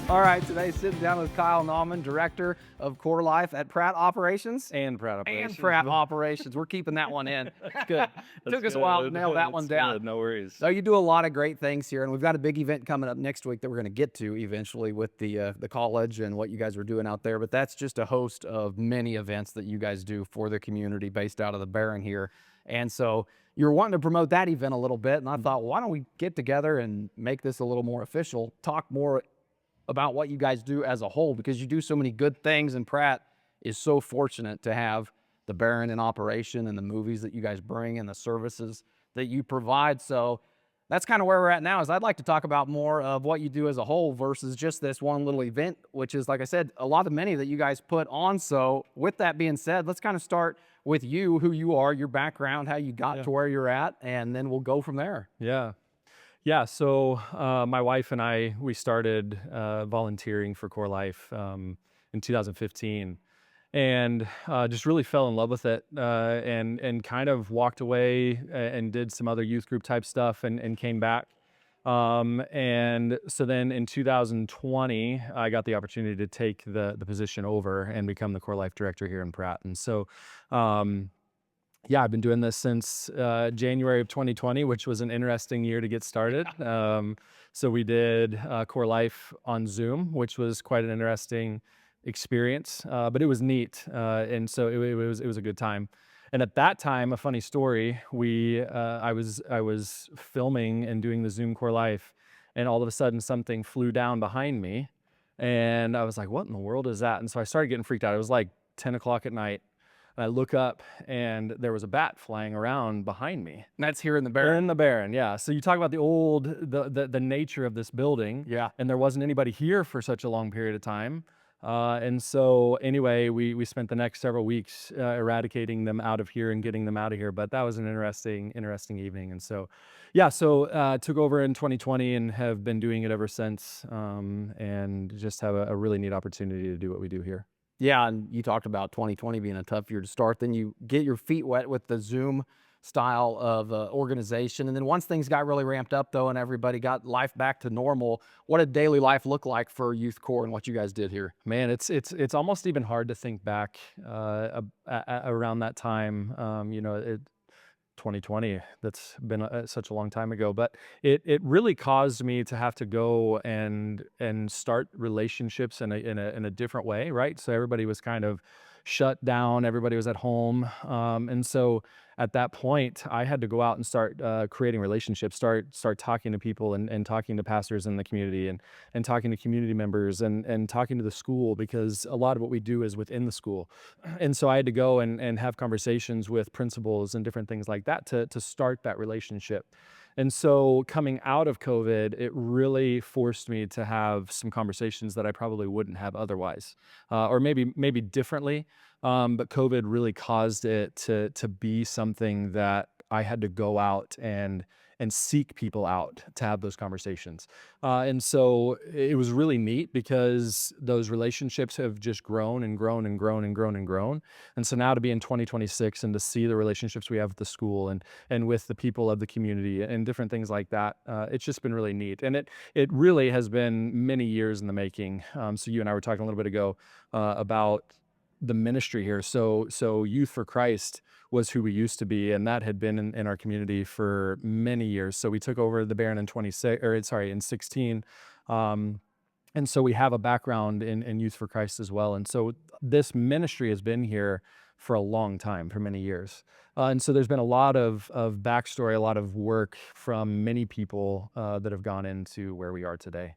All right, today sitting down with Kyle Nauman, Director of Core Life at Pratt Operations. And Pratt Operations. And Pratt Operations. We're keeping that one in. Good. Took us a while to nail that one down. Good. No worries. So you do a lot of great things here, and we've got a big event coming up next week that we're going to get to eventually with the college and what you guys are doing out there. But that's just a host of many events that you guys do for the community based out of the Barron here. And so you're wanting to promote that event a little bit, and I thought, well, why don't we get together and make this a little more official, talk more about what you guys do as a whole, because you do so many good things, and Pratt is so fortunate to have the Barron in operation and the movies that you guys bring and the services that you provide. So that's kind of where we're at now. Is I'd like to talk about more of what you do as a whole versus just this one little event, which is, like I said, a lot of many that you guys put on. So with that being said, let's kind of start with you, who you are, your background, how you got to where you're at, and then we'll go from there. Yeah, so my wife and I, we started volunteering for Core Life in 2015, and just really fell in love with it, and kind of walked away and did some other youth group type stuff and came back. And so then in 2020, I got the opportunity to take the position over and become the Core Life Director here in Pratt. And so yeah, I've been doing this since January of 2020, which was an interesting year to get started. So we did Core Life on Zoom, which was quite an interesting experience, but it was neat, and so it was a good time. And at that time, a funny story: I was filming and doing the Zoom Core Life, and all of a sudden something flew down behind me, and I was like, "What in the world is that?" And so I started getting freaked out. It was like 10 o'clock at night. And I look up, and there was a bat flying around behind me. And that's here in the Barron. In the Barron, yeah. So you talk about the nature of this building. Yeah. And there wasn't anybody here for such a long period of time. And so anyway, we spent the next several weeks eradicating them out of here and getting them out of here. But that was an interesting evening. And so, yeah, so took over in 2020 and have been doing it ever since, and just have a really neat opportunity to do what we do here. Yeah, and you talked about 2020 being a tough year to start. Then you get your feet wet with the Zoom style of organization. And then once things got really ramped up, though, and everybody got life back to normal, what did daily life look like for Youth Core and what you guys did here? Man, it's almost even hard to think back around that time. 2020, that's been such a long time ago, but it really caused me to have to go and start relationships in a different way, right? So everybody was kind of shut down, everybody was at home, and so at that point I had to go out and start creating relationships, start talking to people and talking to pastors in the community and talking to community members and talking to the school, because a lot of what we do is within the school. And so I had to go and have conversations with principals and different things like that to start that relationship. And so coming out of COVID, it really forced me to have some conversations that I probably wouldn't have otherwise, or maybe differently. But COVID really caused it to be something that I had to go out and seek people out to have those conversations. And so it was really neat, because those relationships have just grown and grown and grown and grown and grown. And so now to be in 2026 and to see the relationships we have with the school and with the people of the community and different things like that, it's just been really neat. And it really has been many years in the making. So you and I were talking a little bit ago about the ministry here. So Youth for Christ was who we used to be, and that had been in our community for many years. So we took over the Barron in 16. And so we have a background in Youth for Christ as well. And so this ministry has been here for a long time, for many years. And so there's been a lot of backstory, a lot of work from many people that have gone into where we are today.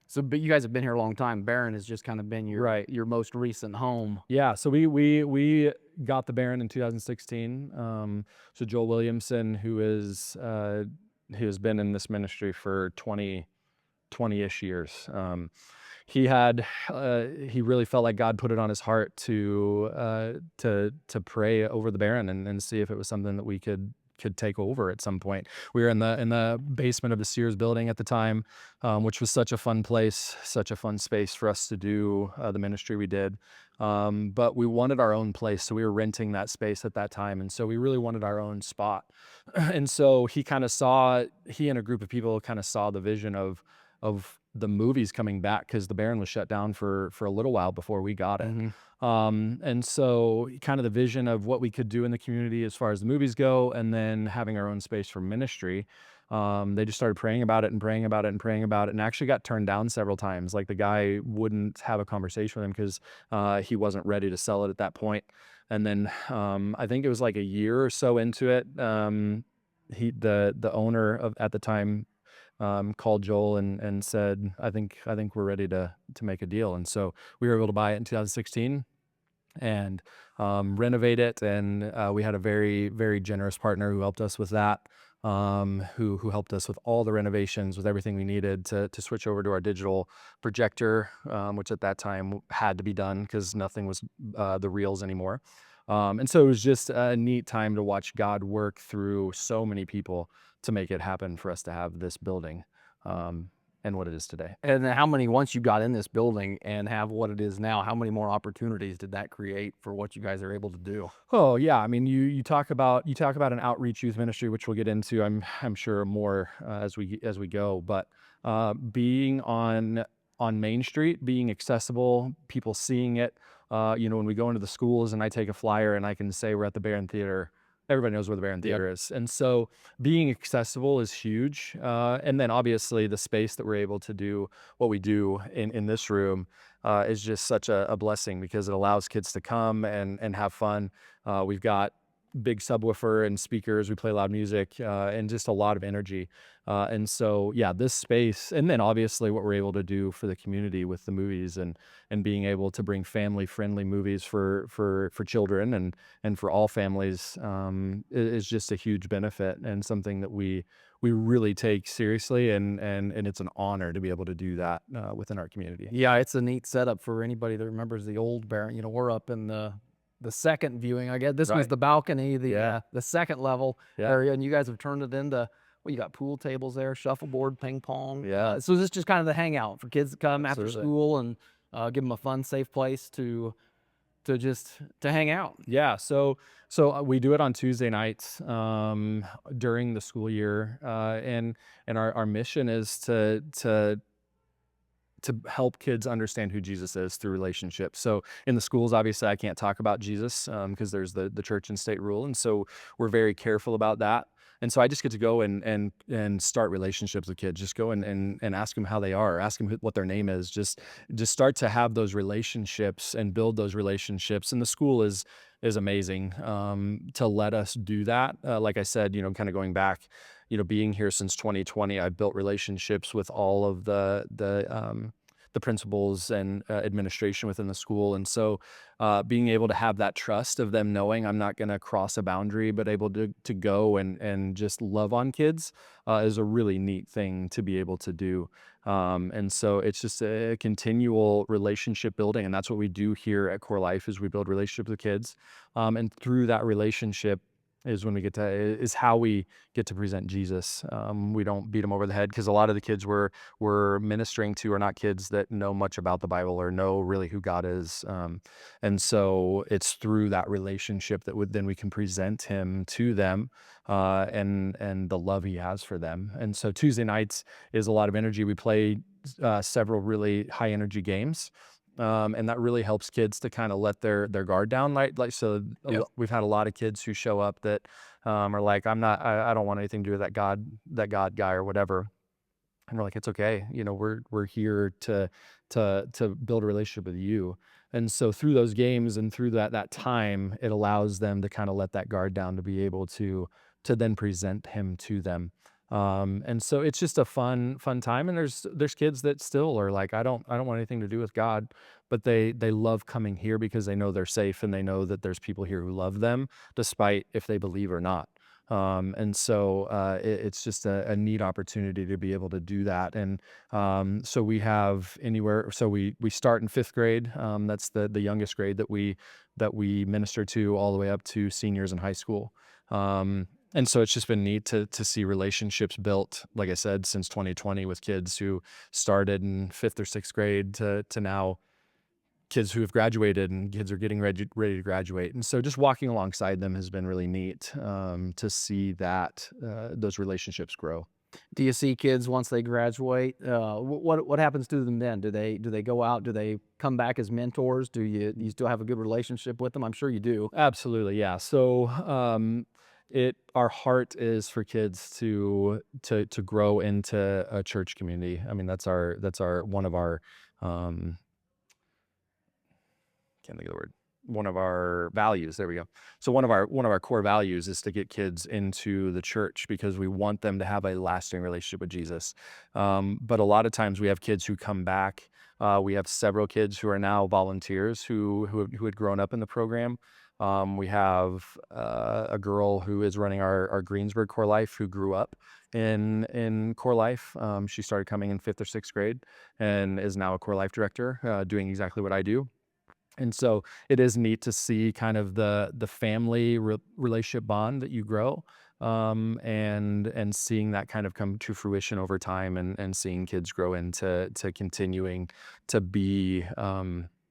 So, but you guys have been here a long time. Barron has just kind of been your most recent home. Yeah, so we got the Barron in 2016. So Joel Williamson, who has been in this ministry for 20-ish years, he really felt like God put it on his heart to pray over the Barron and see if it was something that we could take over at some point. We were in the basement of the Sears building at the time, which was such a fun place, such a fun space for us to do the ministry we did. But we wanted our own place, so we were renting that space at that time, and so we really wanted our own spot. And so he and a group of people kind of saw the vision of of the movies coming back, because the Baron was shut down for a little while before we got it. Hmm. And so kind of the vision of what we could do in the community as far as the movies go, and then having our own space for ministry. They just started praying about it and praying about it and praying about it, and actually got turned down several times. Like, the guy wouldn't have a conversation with him because he wasn't ready to sell it at that point. And then I think it was like a year or so into it, the owner of at the time called Joel and said, I think we're ready to make a deal. And so we were able to buy it in 2016 and renovate it. And we had a very, very generous partner who helped us with that, who helped us with all the renovations, with everything we needed to switch over to our digital projector, which at that time had to be done because nothing was the reels anymore. And so it was just a neat time to watch God work through so many people to make it happen for us to have this building, and what it is today. And then how many, once you got in this building and have what it is now, how many more opportunities did that create for what you guys are able to do? Oh yeah, I mean, you talk about an outreach youth ministry, which we'll get into, I'm sure more as we go, but being on Main Street, being accessible, people seeing it. When we go into the schools and I take a flyer and I can say we're at the Barron Theater, everybody knows where the Barron Yep. Theater is, and so being accessible is huge. And then obviously the space that we're able to do what we do in this room is just such a blessing, because it allows kids to come and have fun. We've got big subwoofer and speakers. We play loud music and just a lot of energy. And so, yeah, this space, and then obviously what we're able to do for the community with the movies, and being able to bring family friendly movies for children and for all families, is just a huge benefit and something that we really take seriously, and it's an honor to be able to do that within our community. Yeah, it's a neat setup for anybody that remembers the old Baron. We're up in the second viewing. I guess this was Right. the balcony, Yeah. the second level Yeah. area, and you guys have turned it into, well, you got pool tables there, shuffleboard, ping pong. Yeah. So this is just kind of the hangout for kids to come after Absolutely. school and give them a fun, safe place to hang out. Yeah, so we do it on Tuesday nights during the school year, and our mission is to help kids understand who Jesus is through relationships. So in the schools, obviously, I can't talk about Jesus because there's the church and state rule, and so we're very careful about that. And so I just get to go and start relationships with kids. Just go and ask them how they are, ask them what their name is. Just start to have those relationships and build those relationships. And the school is amazing to let us do that. Like I said, kind of going back, being here since 2020, I've built relationships with all of the principals and administration within the school. And so being able to have that trust of them knowing I'm not going to cross a boundary, but able to go and just love on kids is a really neat thing to be able to do. And so it's just a continual relationship building. And that's what we do here at Core Life, is we build relationships with kids. And through that relationship is how we get to present Jesus. We don't beat them over the head, because a lot of the kids we're ministering to are not kids that know much about the Bible or know really who God is. And so it's through that relationship that then we can present him to them, and the love he has for them. And so Tuesday nights is a lot of energy. We play several really high energy games. And that really helps kids to kind of let their guard down. Like so, Yeah. we've had a lot of kids who show up that are like, I don't want anything to do with that God guy or whatever. And we're like, it's okay. We're here to build a relationship with you. And so through those games and through that time, it allows them to kind of let that guard down, to be able to then present him to them. And so it's just a fun time. And there's kids that still are like, I don't want anything to do with God, but they love coming here because they know they're safe, and they know that there's people here who love them, despite if they believe or not. And so it's just a neat opportunity to be able to do that. And so we have anywhere. So we start in fifth grade. That's the youngest grade that we minister to, all the way up to seniors in high school. And so it's just been neat to see relationships built, like I said, since 2020, with kids who started in fifth or sixth grade to now kids who have graduated, and kids are getting ready to graduate. And so just walking alongside them has been really neat to see that those relationships grow. Do you see kids once they graduate? What happens to them then? Do they go out? Do they come back as mentors? Do you still have a good relationship with them? I'm sure you do. Absolutely, yeah. So, it our heart is for kids to grow into a church community. I mean, that's our one of our, um can't think of the word. One of our values. There we go. So one of our core values is to get kids into the church because we want them to have a lasting relationship with Jesus. But a lot of times we have kids who come back. We have several kids who are now volunteers who had grown up in the program. We have a girl who is running our Greensburg Core Life who grew up in Core Life. She started coming in fifth or sixth grade and is now a Core Life director, doing exactly what I do. And so it is neat to see kind of the family relationship bond that you grow, and seeing that kind of come to fruition over time, and seeing kids grow into continuing to be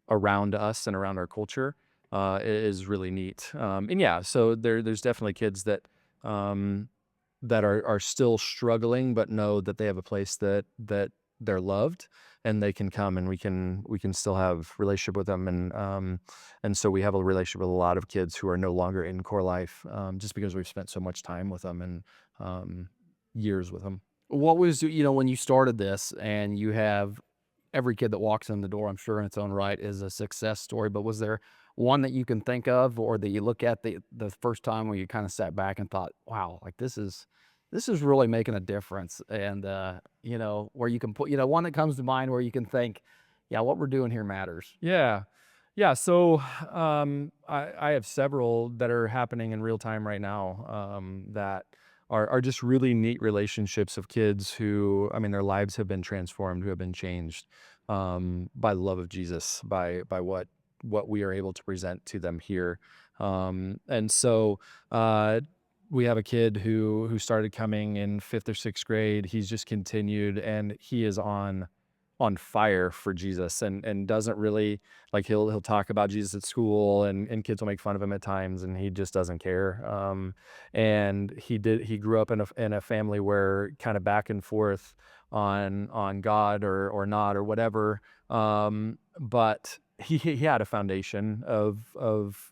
around us and around our culture is really neat. And yeah, so there's definitely kids um, that are still struggling, but know that they have a place that they're loved, and they can come, and we can still have relationship with them, and so we have a relationship with a lot of kids who are no longer in core life, just because we've spent so much time with them and years with them. What was, when you started this and you have every kid that walks in the door, I'm sure in its own right is a success story, but was there one that you can think of or that you look at the first time where you kind of sat back and thought, wow, like this is really making a difference? And where you can put, one that comes to mind where you can think, yeah, what we're doing here matters. Yeah. Yeah. So I have several that are happening in real time right now, that are just really neat relationships of kids who, I mean, their lives have been transformed, who have been changed by the love of Jesus, by what we are able to present to them here. And so we have a kid who started coming in fifth or sixth grade. He's just continued, and he is on fire for Jesus, and doesn't really, like, he'll talk about Jesus at school, and kids will make fun of him at times, and he just doesn't care. And he grew up in a family where kind of back and forth on God or not or whatever. But he had a foundation of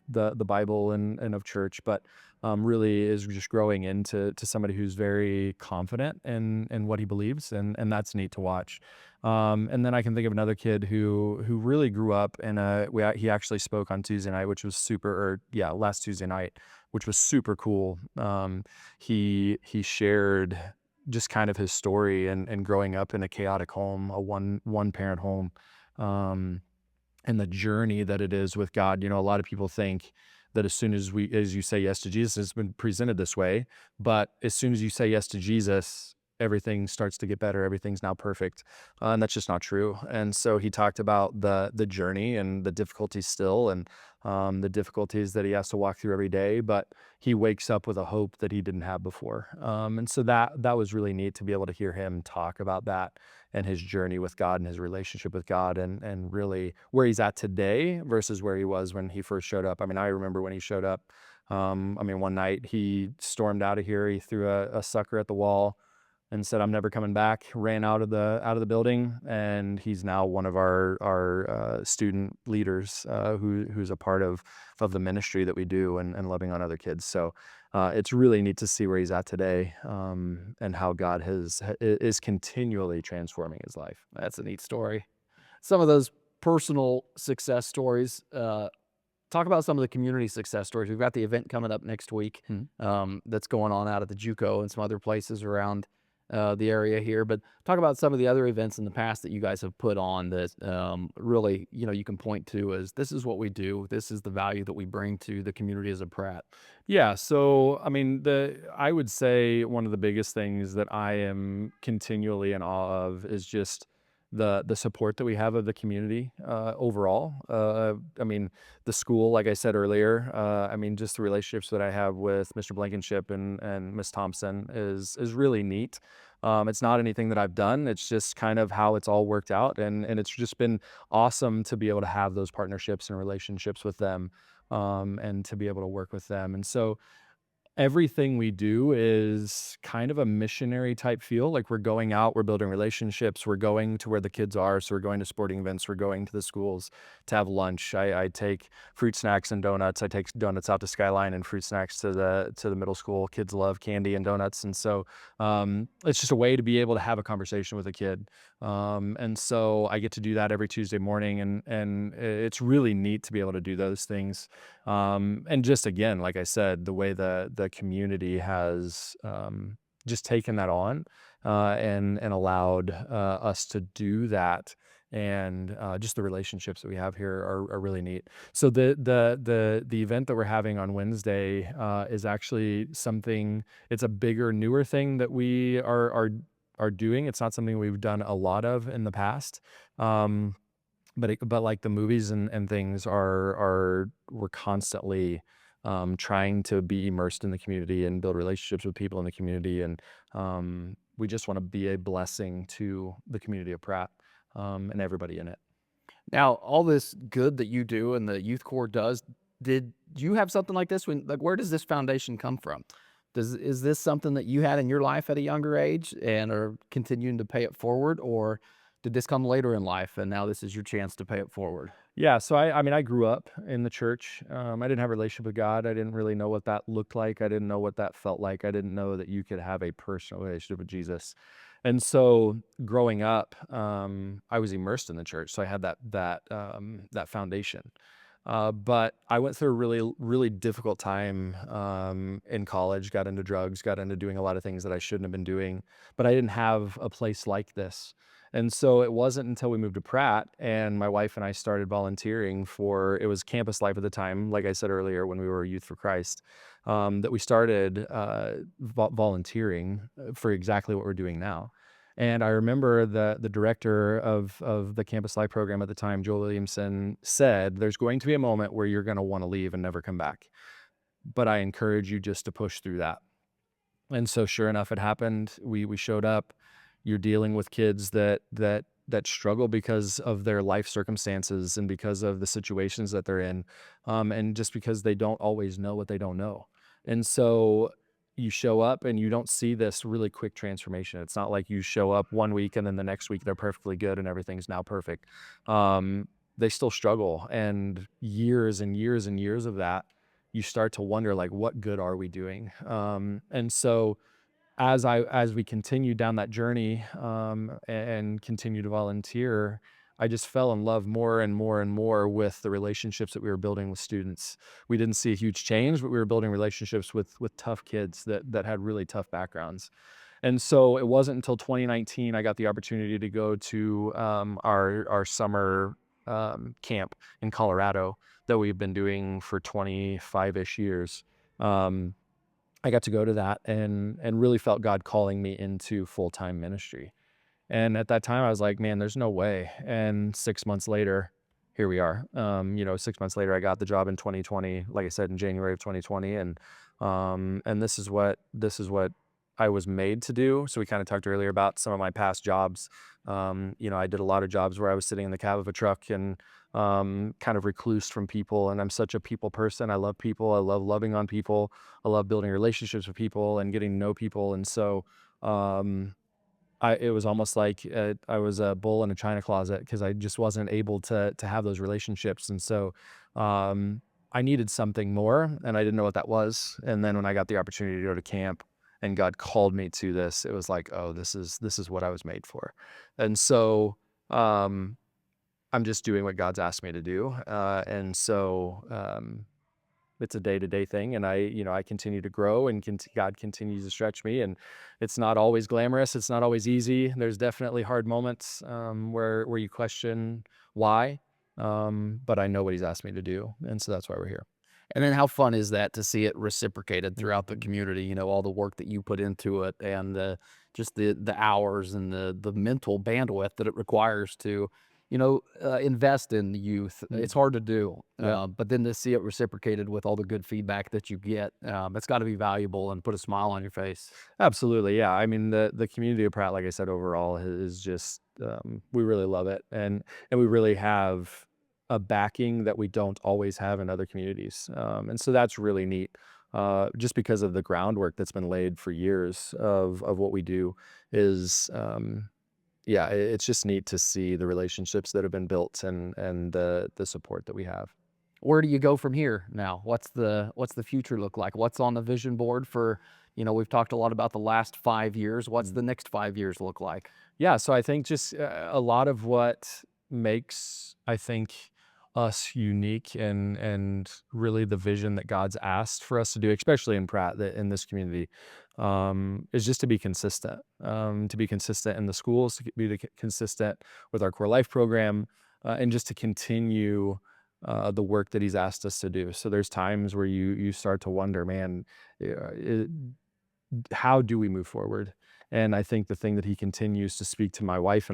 the Bible and of church, but really is just growing into somebody who's very confident in what he believes, and that's neat to watch. And then I can think of another kid who really grew up in he actually spoke on Tuesday night, which was super, or yeah, last Tuesday night, which was super cool. He shared just kind of his story and growing up in a chaotic home, a one parent home, um, and the journey that it is with God. A lot of people think that as you say yes to Jesus, it's been presented this way, but as soon as you say yes to Jesus, everything starts to get better. Everything's now perfect, and that's just not true. And so he talked about the journey and the difficulties still, and the difficulties that he has to walk through every day. But he wakes up with a hope that he didn't have before. And so that was really neat to be able to hear him talk about that and his journey with God and his relationship with God, and really where he's at today versus where he was when he first showed up. I mean, I remember when he showed up. I mean, one night he stormed out of here. He threw a sucker at the wall and said, "I'm never coming back." Ran out of the building, and he's now one of our student leaders, who's a part of the ministry that we do, and loving on other kids. So it's really neat to see where he's at today, and how God is continually transforming his life. That's a neat story. Some of those personal success stories. Talk about some of the community success stories. We've got the event coming up next week, Mhm. that's going on out at the JUCO and some other places around the area here. But talk about some of the other events in the past that you guys have put on that really, you can point to as this is what we do. This is the value that we bring to the community as a Pratt. Yeah, so I mean, I would say one of the biggest things that I am continually in awe of is just the support that we have of the community overall. I mean, the school, like I said earlier, I mean, just the relationships that I have with Mr. Blankenship and Miss Thompson is really neat. It's not anything that I've done. It's just kind of how it's all worked out, and it's just been awesome to be able to have those partnerships and relationships with them, and to be able to work with them. And so everything we do is kind of a missionary type feel. Like we're going out, we're building relationships, we're going to where the kids are. So we're going to sporting events, we're going to the schools to have lunch. I take fruit snacks and donuts. I take donuts out to Skyline and fruit snacks to the middle school. Kids love candy and donuts, and so it's just a way to be able to have a conversation with a kid. And so I get to do that every Tuesday morning, and it's really neat to be able to do those things. And just again, like I said, the way the community has just taken that on and allowed us to do that, and just the relationships that we have here are really neat. So the event that we're having on Wednesday is actually something. It's a bigger, newer thing that we are doing. It's not something we've done a lot of in the past. Um, but like the movies and things are we're constantly trying to be immersed in the community and build relationships with people in the community, and we just want to be a blessing to the community of Pratt, and everybody in it. Now, all this good that you do and the Youth Corps does, did you have something like this when, like, where does this foundation come from? Is this something that you had in your life at a younger age and are continuing to pay it forward, or did this come later in life and now this is your chance to pay it forward? Yeah, so I mean, I grew up in the church. I didn't have a relationship with God. I didn't really know what that looked like. I didn't know what that felt like. I didn't know that you could have a personal relationship with Jesus. And so growing up, I was immersed in the church. So I had that foundation. But I went through a really difficult time in college, got into drugs, got into doing a lot of things that I shouldn't have been doing. But I didn't have a place like this. And so it wasn't until we moved to Pratt and my wife and I started volunteering for, it was campus life at the time, like I said earlier, when we were Youth for Christ, that we started volunteering for exactly what we're doing now. And I remember the director of the campus life program at the time, Joel Williamson, said, "There's going to be a moment where you're going to want to leave and never come back. But I encourage you just to push through that." And so sure enough, it happened. We showed up. You're dealing with kids that struggle because of their life circumstances and because of the situations that they're in, and just because they don't always know what they don't know. And so you show up and you don't see this really quick transformation. It's not like you show up one week and then the next week they're perfectly good and everything's now perfect. They still struggle, and years and years and years of that, you start to wonder, like, what good are we doing? And so as we continued down that journey, and continue to volunteer, I just fell in love more and more and more with the relationships that we were building with students. We didn't see a huge change, but we were building relationships with tough kids that had really tough backgrounds. And so it wasn't until 2019 I got the opportunity to go to our summer camp in Colorado that we've been doing for 25-ish years. Um, I got to go to that and really felt God calling me into full-time ministry. And at that time I was like, man, there's no way. And 6 months later, here we are. 6 months later, I got the job in 2020, like I said, in January of 2020. And this is what I was made to do. So we kind of talked earlier about some of my past jobs. I did a lot of jobs where I was sitting in the cab of a truck and kind of recluse from people. And I'm such a people person. I love people. I love loving on people. I love building relationships with people and getting to know people. And so um, it was almost like I was a bull in a china closet because I just wasn't able to have those relationships. And so um, I needed something more, and I didn't know what that was. And then when I got the opportunity to go to camp and God called me to this, it was like, oh, this is what I was made for. And so um, I'm just doing what God's asked me to do. And so it's a day-to-day thing, and I continue to grow, and God continues to stretch me, and it's not always glamorous. It's not always easy. There's definitely hard moments where you question why, but I know what He's asked me to do, and so that's why we're here. And then how fun is that to see it reciprocated throughout the Mhm. community, all the work that you put into it and just the hours and the mental bandwidth that it requires to, invest in the youth. It's Mhm. hard to do. Yep. But then to see it reciprocated with all the good feedback that you get, it's got to be valuable and put a smile on your face. Absolutely, yeah. I mean, the community of Pratt, like I said, overall is just we really love it, and we really have a backing that we don't always have in other communities, and so that's really neat. just because of the groundwork that's been laid for years of what we do is, yeah, it's just neat to see the relationships that have been built and the support that we have. Where do you go from here now? What's the future look like? What's on the vision board for, we've talked a lot about the last 5 years. What's the next 5 years look like? Yeah, so I think just a lot of what makes, I think, us unique and really the vision that God's asked for us to do, especially in Pratt, in this community, is just to be consistent in the schools, to be consistent with our core life program, and just to continue the work that He's asked us to do. So there's times where you start to wonder, man, yeah, how do we move forward? And I think the thing that he continues to speak to my wife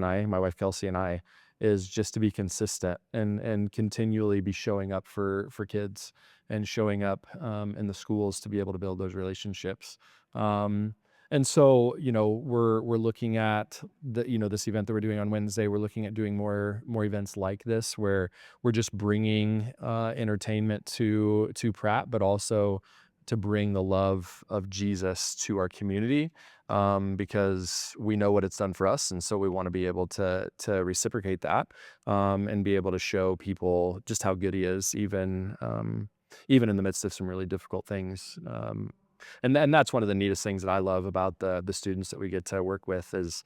Kelsey and I, is just to be consistent and continually be showing up for kids and showing up in the schools to be able to build those relationships. Um, and so, we're looking at this event that we're doing on Wednesday. We're looking at doing more events like this, where we're just bringing entertainment to Pratt, but also to bring the love of Jesus to our community, because we know what it's done for us, and so we want to be able to reciprocate that, and be able to show people just how good He is, even in the midst of some really difficult things. And that's one of the neatest things that I love about the students that we get to work with is,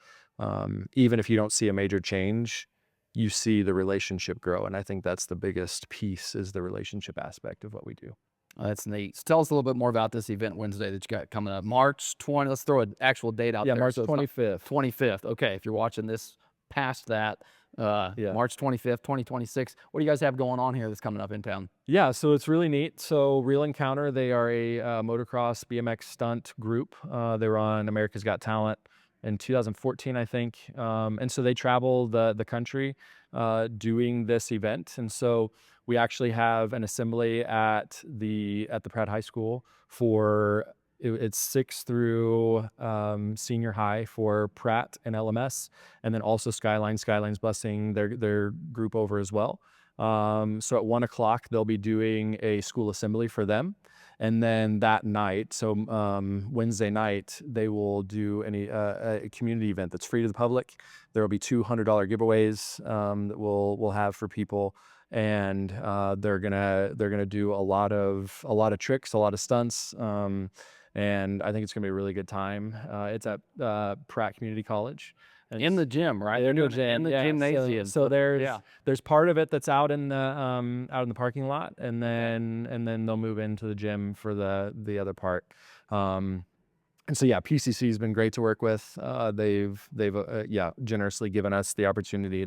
even if you don't see a major change, you see the relationship grow, and I think that's the biggest piece, is the relationship aspect of what we do. That's neat. So tell us a little bit more about this event Wednesday that you got coming up. March 20. Let's throw an actual date out Yeah, there. March So it's not 25th. 25th. Okay, if you're watching this past that, Yeah. March 25th, 2026. What do you guys have going on here that's coming up in town? Yeah, so it's really neat. So Real Encounter, they are a motocross BMX stunt group. They were on America's Got Talent in 2014, I think. And so they travel the country doing this event. And so we actually have an assembly at the Pratt High School for it's 6 through senior high for Pratt and LMS, and then also Skyline's busing their group over as well. So at 1 o'clock, they'll be doing a school assembly for them. And then that night, so Wednesday night, they will do a community event that's free to the public. There will be $200 giveaways that we'll have for people, and they're gonna do a lot of tricks, a lot of stunts, and I think it's gonna be a really good time. It's at Pratt Community College. And In the gym, right? they're They're doing doing it in the yeah, gymnasium. so there's Yeah. there's part of it that's out in the parking lot, and then they'll move into the gym for the other part. And so yeah, PCC has been great to work with. They've generously given us the opportunity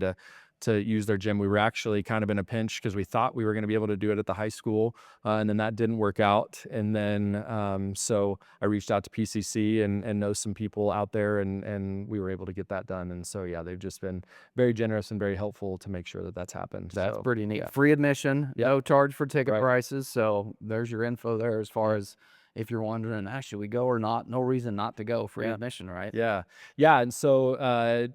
to use their gym. We were actually kind of in a pinch because we thought we were going to be able to do it at the high school, and then that didn't work out. And then so I reached out to PCC and know some people out there, and we were able to get that done. And so yeah, they've just been very generous and very helpful to make sure that that's happened. That's So, pretty neat. yeah. Free admission, Yep. no charge for ticket Right. prices. So there's your info there as far as if you're wondering, should we go or not? No reason not to go. Free Yeah. admission, right? Yeah. Yeah. And so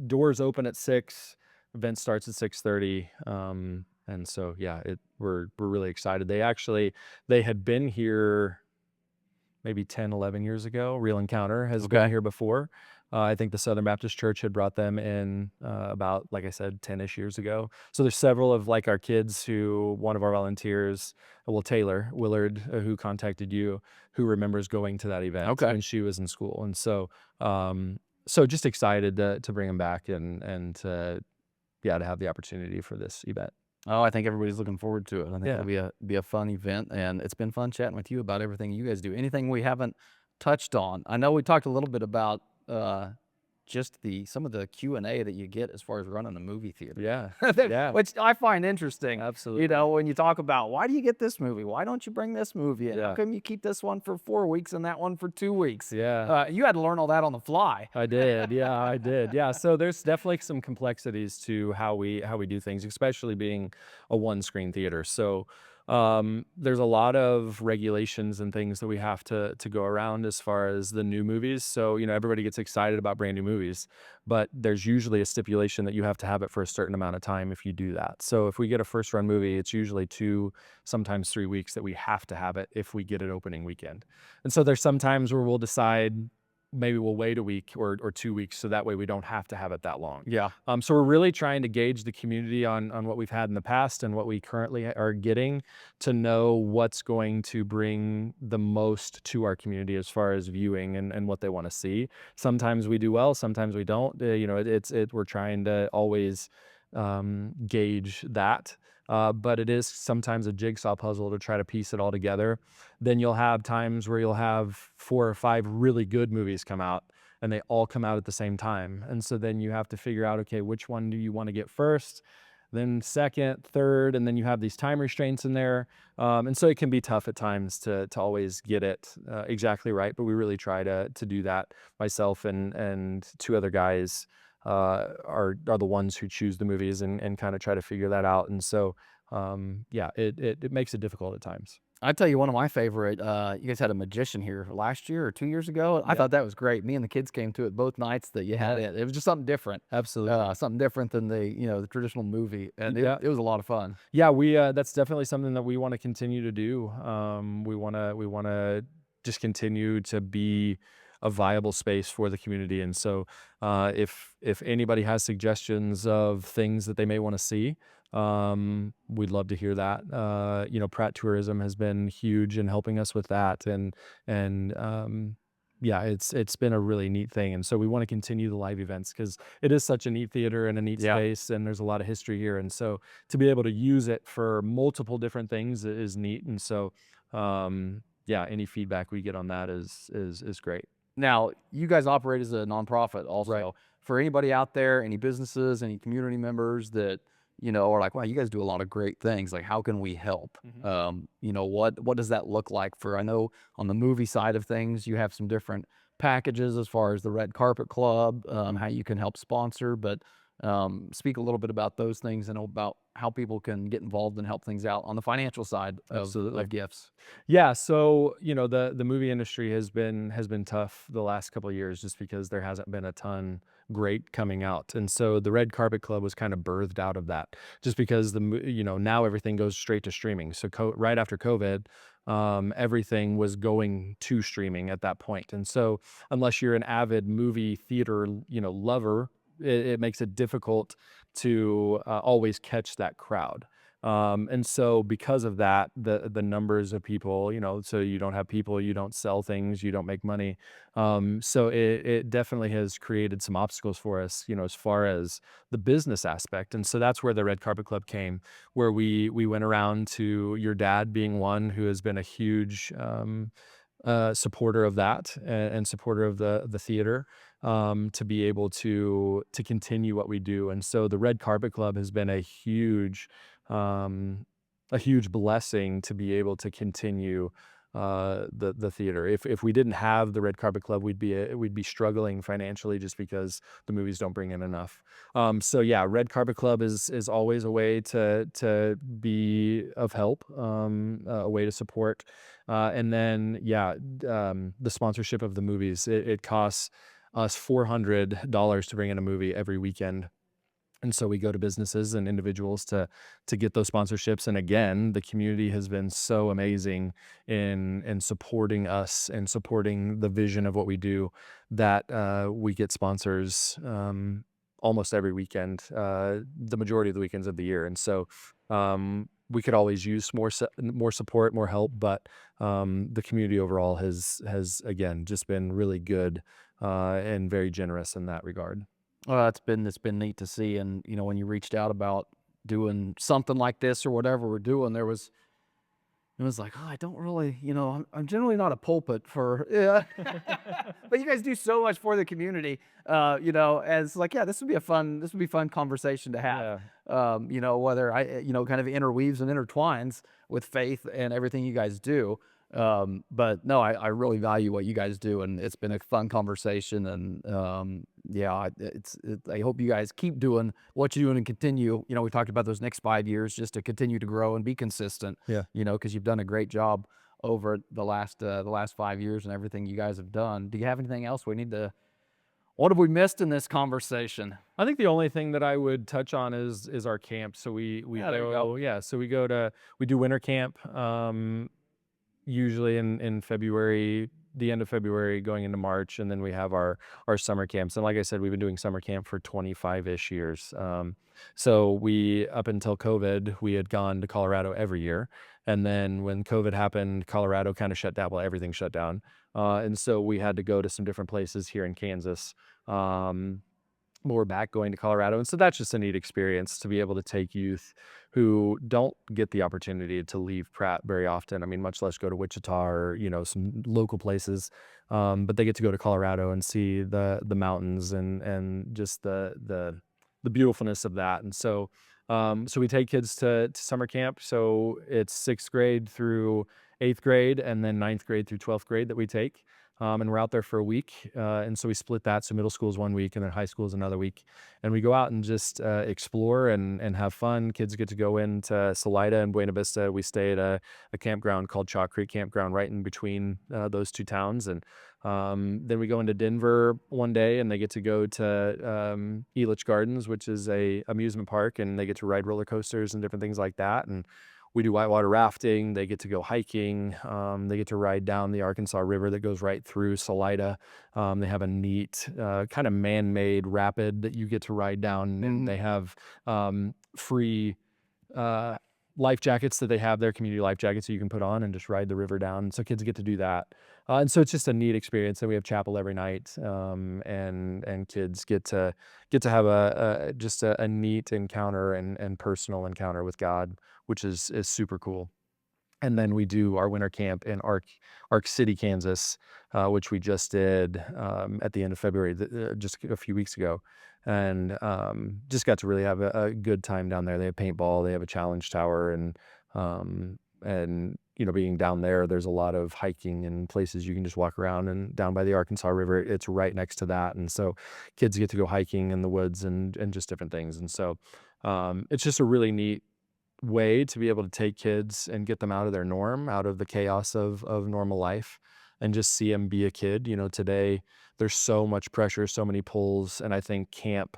doors open at 6, event starts at 6:30. And so yeah, we're really excited. They had been here maybe 10, 11 years ago. Real Encounter has been Okay. here before. I think the Southern Baptist Church had brought them in about, like I said, 10-ish years ago. So there's several of like our kids one of our volunteers, well, Taylor Willard, who contacted you, who remembers going to that event Okay. when she was in school. And so just excited to bring them back and to have the opportunity for this event. Oh, I think everybody's looking forward to it. I think Yeah. it'll be a fun event, and it's been fun chatting with you about everything you guys do. Anything we haven't touched on? I know we talked a little bit about just some of the Q&A that you get as far as running a movie theater. Yeah. That- Yeah. Which I find interesting. Absolutely. When you talk about why do you get this movie? Why don't you bring this movie in? How Yeah. come you keep this one for 4 weeks and that one for 2 weeks? Yeah. You had to learn all that on the fly. I did. Yeah, I did. Yeah. So there's definitely some complexities to how we do things, especially being a one screen theater. So There's a lot of regulations and things that we have to go around as far as the new movies. So, everybody gets excited about brand new movies, but there's usually a stipulation that you have to have it for a certain amount of time if you do that. So if we get a first run movie, it's usually 2, sometimes 3 weeks that we have to have it if we get it opening weekend. And so there's some times where we'll decide maybe we'll wait a week or 2 weeks so that way we don't have to have it that long. Yeah. So we're really trying to gauge the community on what we've had in the past and what we currently are getting to know what's going to bring the most to our community as far as viewing and what they want to see. Sometimes we do well, sometimes we don't. We're trying to always gauge that. But it is sometimes a jigsaw puzzle to try to piece it all together. Then you'll have times where you'll have 4 or 5 really good movies come out and they all come out at the same time. And so then you have to figure out, okay, which one do you want to get first, then second, third, and then you have these time restraints in there. And so it can be tough at times to always get it exactly right. But we really try to do that. Myself and 2 other guys are the ones who choose the movies and kind of try to figure that out. And so, yeah, it makes it difficult at times. I tell you, one of my favorite, you guys had a magician here last year or 2 years ago. I Yeah, thought that was great. Me and the kids came to it both nights that you had yeah, it. It was just something different, absolutely. something different than the traditional movie, and it, Yeah, it was a lot of fun. yeah, that's definitely something that we want to continue to do. We want to just continue to be a viable space for the community. And so, if anybody has suggestions of things that they may want to see, we'd love to hear that. Pratt Tourism has been huge in helping us with that, and yeah, it's been a really neat thing. And so we want to continue the live events because it is such a neat theater and a neat Yeah. space, and there's a lot of history here. And so to be able to use it for multiple different things is neat. And so, yeah, any feedback we get on that is great. Now, you guys operate as a nonprofit Right. also. For anybody out there, any businesses, any community members that, are like, wow, you guys do a lot of great things. Like, how can we help? Mhm. What does that look like for, I know on the movie side of things, you have some different packages as far as the Red Carpet Club, how you can help sponsor, but speak a little bit about those things and about how people can get involved and help things out on the financial side Absolutely. of gifts. Yeah, so the movie industry has been tough the last couple of years just because there hasn't been a ton great coming out. And so the Red Carpet Club was kind of birthed out of that just because now everything goes straight to streaming. So right after COVID, everything was going to streaming at that point. And so unless you're an avid movie theater, lover, it makes it difficult to always catch that crowd. And so because of that, the numbers of people, so you don't have people, you don't sell things, you don't make money. So it definitely has created some obstacles for us, as far as the business aspect. And so that's where the Red Carpet Club came, where we went around to your dad being one who has been a huge supporter of that and supporter of the theater, to be able to continue what we do. And so the Red Carpet Club has been um, a huge blessing to be able to continue the theater. If we didn't have the Red Carpet Club, we'd be struggling financially just because the movies don't bring in enough. So yeah, Red Carpet Club is always a way to be of help, a way to support, and then yeah, the sponsorship of the movies. It costs us $400 to bring in a movie every weekend. And so we go to businesses and individuals to get those sponsorships. And again, the community has been so amazing in supporting us and supporting the vision of what we do that we get sponsors almost every weekend, the majority of the weekends of the year. And so we could always use more support, more help, but the community overall has again just been really good and very generous in that regard. Well, it's been neat to see, and when you reached out about doing something like this or whatever we're doing, it was like, oh, I don't really, I'm generally not a pulpit for, yeah, but you guys do so much for the community, as like, yeah, this would be fun conversation to have, Yeah. whether kind of interweaves and intertwines with faith and everything you guys do. But no, I really value what you guys do, and it's been a fun conversation, and Yeah, I hope you guys keep doing what you're doing and continue. We talked about those next 5 years just to continue to grow and be consistent. Yeah. Because you've done a great job over the last 5 years and everything you guys have done. Do you have anything else we need to? What have we missed in this conversation? I think the only thing that I would touch on is our camp. So we Yeah, there you go. go, yeah. So we do winter camp. Usually in February, the end of February, going into March, and then we have our summer camps. And like I said, we've been doing summer camp for 25-ish years. So we, up until COVID, we had gone to Colorado every year, and then when COVID happened, Colorado kind of shut down. Well, everything shut down, and so we had to go to some different places here in Kansas. But we're back going to Colorado. And so that's just a neat experience to be able to take youth who don't get the opportunity to leave Pratt very often. I mean, much less go to Wichita or, some local places. But they get to go to Colorado and see the mountains and just the beautifulness of that. And so we take kids to summer camp. So it's 6th grade through 8th grade, and then 9th grade through 12th grade that we take. And we're out there for a week. And so we split that. So middle school is 1 week, and then high school is another week. And we go out and just explore and have fun. Kids get to go into Salida and Buena Vista. We stay at a campground called Chalk Creek Campground right in between those two towns. And then we go into Denver one day, and they get to go to Elitch Gardens, which is a amusement park, and they get to ride roller coasters and different things like that. And we do whitewater rafting. They get to go hiking. They get to ride down the Arkansas River that goes right through Salida. They have a neat kind of man-made rapid that you get to ride down, and they have free life jackets that they have there, community life jackets that you can put on and just ride the river down. So kids get to do that. And so it's just a neat experience. And we have chapel every night, and kids get to have just a neat encounter and personal encounter with God, which is super cool. And then we do our winter camp in Ark City, Kansas, which we just did at the end of February, just a few weeks ago, and just got to really have a good time down there. They have paintball, they have a challenge tower, and being down there, there's a lot of hiking and places you can just walk around. And down by the Arkansas River, it's right next to that, and so kids get to go hiking in the woods and just different things. And so it's just a really neat way to be able to take kids and get them out of their norm, out of the chaos of normal life, and just see them be a kid. Today there's so much pressure, so many pulls, and I think camp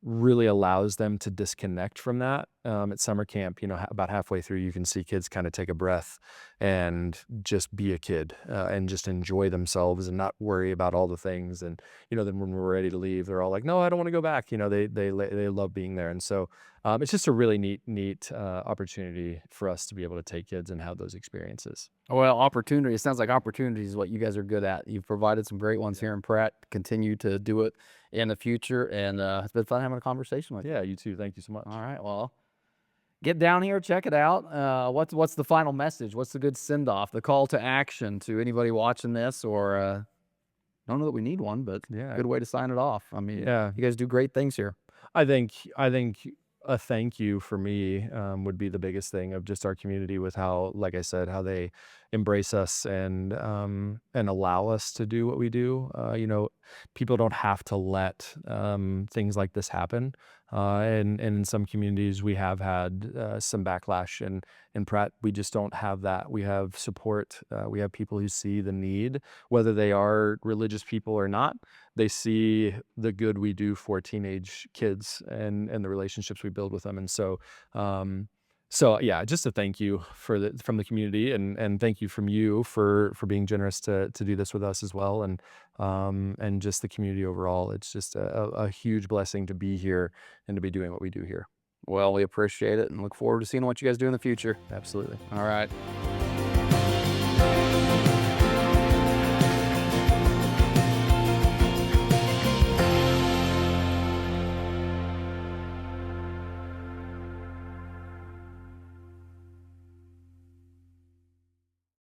really allows them to disconnect from that. At summer camp, about halfway through, you can see kids kind of take a breath and just be a kid, and just enjoy themselves and not worry about all the things. And then when we're ready to leave, they're all like, "No, I don't want to go back." They love being there. And so it's just a really neat opportunity for us to be able to take kids and have those experiences. Well, opportunity. It sounds like opportunity is what you guys are good at. You've provided some great ones here in Pratt. Continue to do it in the future, and it's been fun having a conversation with you. Yeah, you too. Thank you so much. All right. Well, get down here, check it out. What's the final message? What's the good send off? The call to action to anybody watching this, or don't know that we need one, but Yeah. good way to sign it off. I mean, Yeah. you guys do great things here. I think a thank you for me would be the biggest thing of just our community, with how, like I said, how they embrace us and allow us to do what we do. People don't have to let things like this happen. And in some communities, we have had some backlash, and in Pratt, we just don't have that. We have support. We have people who see the need, whether they are religious people or not. They see the good we do for teenage kids and the relationships we build with them. And so yeah, just a thank you from the community, and thank you from you for being generous to do this with us as well. And just the community overall. It's just a huge blessing to be here and to be doing what we do here. Well, we appreciate it and look forward to seeing what you guys do in the future. Absolutely. All right.